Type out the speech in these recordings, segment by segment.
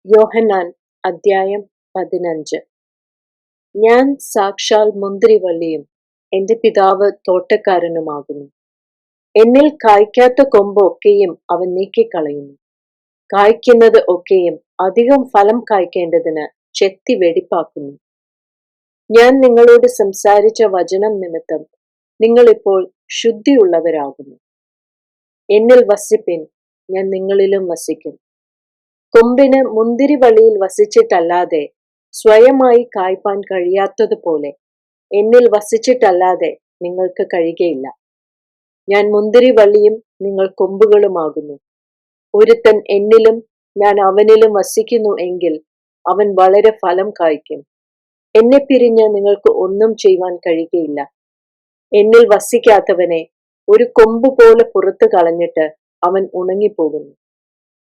യോഹന്നാൻ അദ്ധ്യായം 15. ഞാൻ സാക്ഷാൽ മുന്തിരിവള്ളിയും എന്റെ പിതാവ് തോട്ടക്കാരനുമാകുന്നു. എന്നിൽ കായ്ക്കാത്ത കൊമ്പ് ഒക്കെയും അവൻ നീക്കിക്കളയുന്നു. കായ്ക്കുന്നത് ഒക്കെയും അധികം ഫലം കായ്ക്കേണ്ടതിന് ചെത്തി വെടിപ്പാക്കുന്നു. ഞാൻ നിങ്ങളോട് സംസാരിച്ച വചനം നിമിത്തം നിങ്ങളിപ്പോൾ ശുദ്ധിയുള്ളവരാകുന്നു. എന്നിൽ വസിപ്പിൻ, ഞാൻ നിങ്ങളിലും വസിക്കും. കൊമ്പിന് മുന്തിരിവള്ളിയിൽ വസിച്ചിട്ടല്ലാതെ സ്വയമായി കായ്പാൻ കഴിയാത്തതുപോലെ എന്നിൽ വസിച്ചിട്ടല്ലാതെ നിങ്ങൾക്ക് കഴിയുകയില്ല. ഞാൻ മുന്തിരിവള്ളിയും നിങ്ങൾ കൊമ്പുകളുമാകുന്നു. ഒരുത്തൻ എന്നിലും ഞാൻ അവനിലും വസിക്കുന്നു എങ്കിൽ അവൻ വളരെ ഫലം കായ്ക്കും. എന്നെ പിരിഞ്ഞ് നിങ്ങൾക്ക് ഒന്നും ചെയ്യുവാൻ കഴിയുകയില്ല. എന്നിൽ വസിക്കാത്തവനെ ഒരു കൊമ്പ് പോലെ പുറത്തു കളഞ്ഞിട്ട് അവൻ ഉണങ്ങിപ്പോകുന്നു.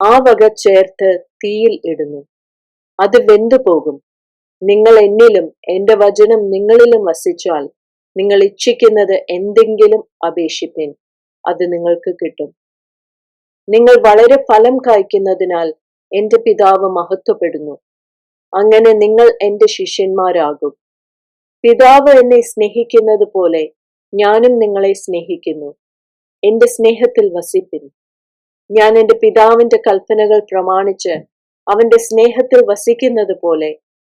ആ വക ചേർത്ത് തീയിൽ ഇടുന്നു, അത് വെന്തുപോകും. നിങ്ങൾ എന്നിലും എന്റെ വചനം നിങ്ങളിലും വസിച്ചാൽ നിങ്ങൾ ഇച്ഛിക്കുന്നത് എന്തെങ്കിലും അപേക്ഷിപ്പിൻ, അത് നിങ്ങൾക്ക് കിട്ടും. നിങ്ങൾ വളരെ ഫലം കായ്ക്കുന്നതിനാൽ എന്റെ പിതാവ് മഹത്വപ്പെടുന്നു. അങ്ങനെ നിങ്ങൾ എന്റെ ശിഷ്യന്മാരാകും. പിതാവ് എന്നെ സ്നേഹിക്കുന്നത് പോലെ ഞാനും നിങ്ങളെ സ്നേഹിക്കുന്നു. എന്റെ സ്നേഹത്തിൽ വസിപ്പിൻ. ഞാൻ എന്റെ പിതാവിന്റെ കൽപ്പനകൾ പ്രമാണിച്ച് അവന്റെ സ്നേഹത്തിൽ വസിക്കുന്നത് പോലെ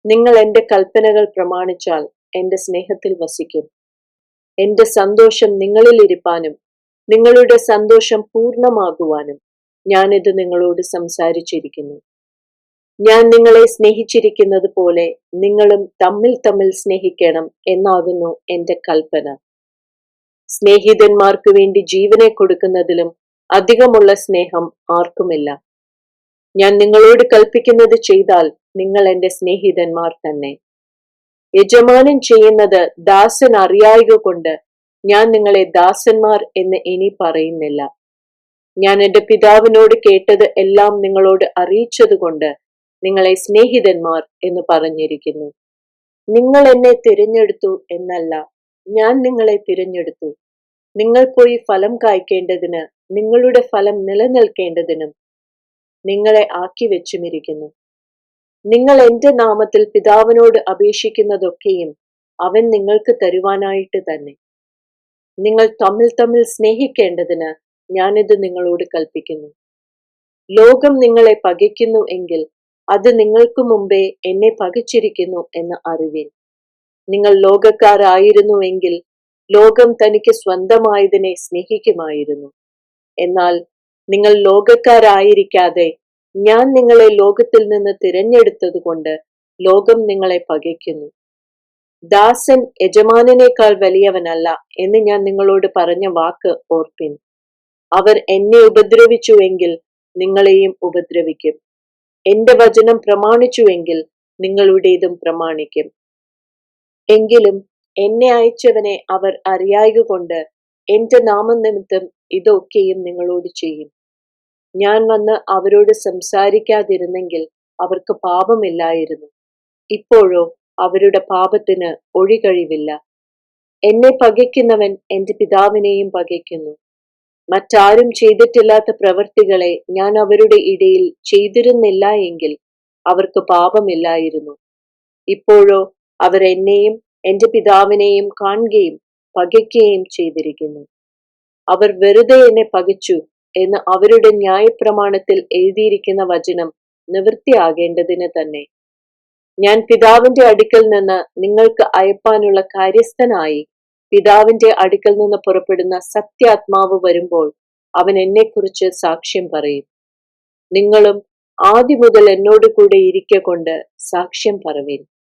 നിങ്ങൾ എന്റെ കൽപ്പനകൾ പ്രമാണിച്ചാൽ എന്റെ സ്നേഹത്തിൽ വസിക്കും. എന്റെ സന്തോഷം നിങ്ങളിൽ ഇരിപ്പാനും നിങ്ങളുടെ സന്തോഷം പൂർണ്ണമാകുവാനും ഞാനിത് നിങ്ങളോട് സംസാരിച്ചിരിക്കുന്നു. ഞാൻ നിങ്ങളെ സ്നേഹിച്ചിരിക്കുന്നത് പോലെ നിങ്ങളും തമ്മിൽ തമ്മിൽ സ്നേഹിക്കണം എന്നാകുന്നു എന്റെ കൽപ്പന. സ്നേഹിതന്മാർക്ക് വേണ്ടി ജീവനെ കൊടുക്കുന്നതിലും അധികമുള്ള സ്നേഹം ആർക്കുമില്ല. ഞാൻ നിങ്ങളോട് കൽപ്പിക്കുന്നത് ചെയ്താൽ നിങ്ങൾ എന്റെ സ്നേഹിതന്മാർ തന്നെ. യജമാനൻ ചെയ്യുന്നത് ദാസൻ അറിയായ്ക കൊണ്ട് ഞാൻ നിങ്ങളെ ദാസന്മാർ എന്ന് ഇനി പറയുന്നില്ല. ഞാൻ എന്റെ പിതാവിനോട് കേട്ടത് എല്ലാം നിങ്ങളോട് അറിയിച്ചതുകൊണ്ട് നിങ്ങളെ സ്നേഹിതന്മാർ എന്ന് പറഞ്ഞിരിക്കുന്നു. നിങ്ങൾ എന്നെ തിരഞ്ഞെടുത്തു എന്നല്ല, ഞാൻ നിങ്ങളെ തിരഞ്ഞെടുത്തു. നിങ്ങൾ പോയി ഫലം കായ്ക്കേണ്ടതിന് നിങ്ങളുടെ ഫലം നിലനിൽക്കേണ്ടതിനും നിങ്ങളെ ആക്കി വെച്ചുമിരിക്കുന്നു. നിങ്ങൾ എന്റെ നാമത്തിൽ പിതാവിനോട് അപേക്ഷിക്കുന്നതൊക്കെയും അവൻ നിങ്ങൾക്ക് തരുവാനായിട്ട് തന്നെ. നിങ്ങൾ തമ്മിൽ തമ്മിൽ സ്നേഹിക്കേണ്ടതിന് ഞാനിത് നിങ്ങളോട് കൽപ്പിക്കുന്നു. ലോകം നിങ്ങളെ പകയ്ക്കുന്നു എങ്കിൽ അത് നിങ്ങൾക്ക് മുമ്പേ എന്നെ പകച്ചിരിക്കുന്നു എന്ന് അറിവിൻ. നിങ്ങൾ ലോകക്കാരായിരുന്നുവെങ്കിൽ ലോകം തനിക്ക് സ്വന്തമായതിനെ സ്നേഹിക്കുമായിരുന്നു. എന്നാൽ നിങ്ങൾ ലോകക്കാരായിരിക്കാതെ ഞാൻ നിങ്ങളെ ലോകത്തിൽ നിന്ന് തിരഞ്ഞെടുത്തത് കൊണ്ട് ലോകം നിങ്ങളെ പകയ്ക്കുന്നു. ദാസൻ യജമാനനേക്കാൾ വലിയവനല്ല എന്ന് ഞാൻ നിങ്ങളോട് പറഞ്ഞ വാക്ക് ഓർപ്പിൻ. അവർ എന്നെ ഉപദ്രവിച്ചുവെങ്കിൽ നിങ്ങളെയും ഉപദ്രവിക്കും. എന്റെ വചനം പ്രമാണിച്ചുവെങ്കിൽ നിങ്ങളുടേതും പ്രമാണിക്കും. എങ്കിലും എന്നെ അയച്ചവനെ അവർ അറിയായ്ക കൊണ്ട് എന്റെ നാമനിമിത്തം ഇതൊക്കെയും നിങ്ങളോട് ചെയ്യും. ഞാൻ വന്ന് അവരോട് സംസാരിക്കാതിരുന്നെങ്കിൽ അവർക്ക് പാപമില്ലായിരുന്നു. ഇപ്പോഴോ അവരുടെ പാപത്തിന് ഒഴികഴിവില്ല. എന്നെ പകയ്ക്കുന്നവൻ എന്റെ പിതാവിനെയും പകയ്ക്കുന്നു. മറ്റാരും ചെയ്തിട്ടില്ലാത്ത പ്രവൃത്തികളെ ഞാൻ അവരുടെ ഇടയിൽ ചെയ്തിരുന്നില്ല എങ്കിൽ അവർക്ക് പാപമില്ലായിരുന്നു. ഇപ്പോഴോ അവർ എന്നെയും എന്റെ പിതാവിനെയും കാണുകയും പകയ്ക്കുകയും ചെയ്തിരിക്കുന്നു. അവർ വെറുതെ എന്നെ പകച്ചു എന്ന് അവരുടെ ന്യായപ്രമാണത്തിൽ എഴുതിയിരിക്കുന്ന വചനം നിവൃത്തിയാകേണ്ടതിന് തന്നെ. ഞാൻ പിതാവിന്റെ അടുക്കൽ നിന്ന് നിങ്ങൾക്ക് അയപ്പാനുള്ള കാര്യസ്ഥനായി പിതാവിന്റെ അടുക്കൽ നിന്ന് പുറപ്പെടുന്ന സത്യാത്മാവ് വരുമ്പോൾ അവൻ എന്നെക്കുറിച്ച് സാക്ഷ്യം പറയും. നിങ്ങളും ആദ്യം മുതൽ എന്നോട് കൂടെ ഇരിക്ക കൊണ്ട് സാക്ഷ്യം പറവീൻ.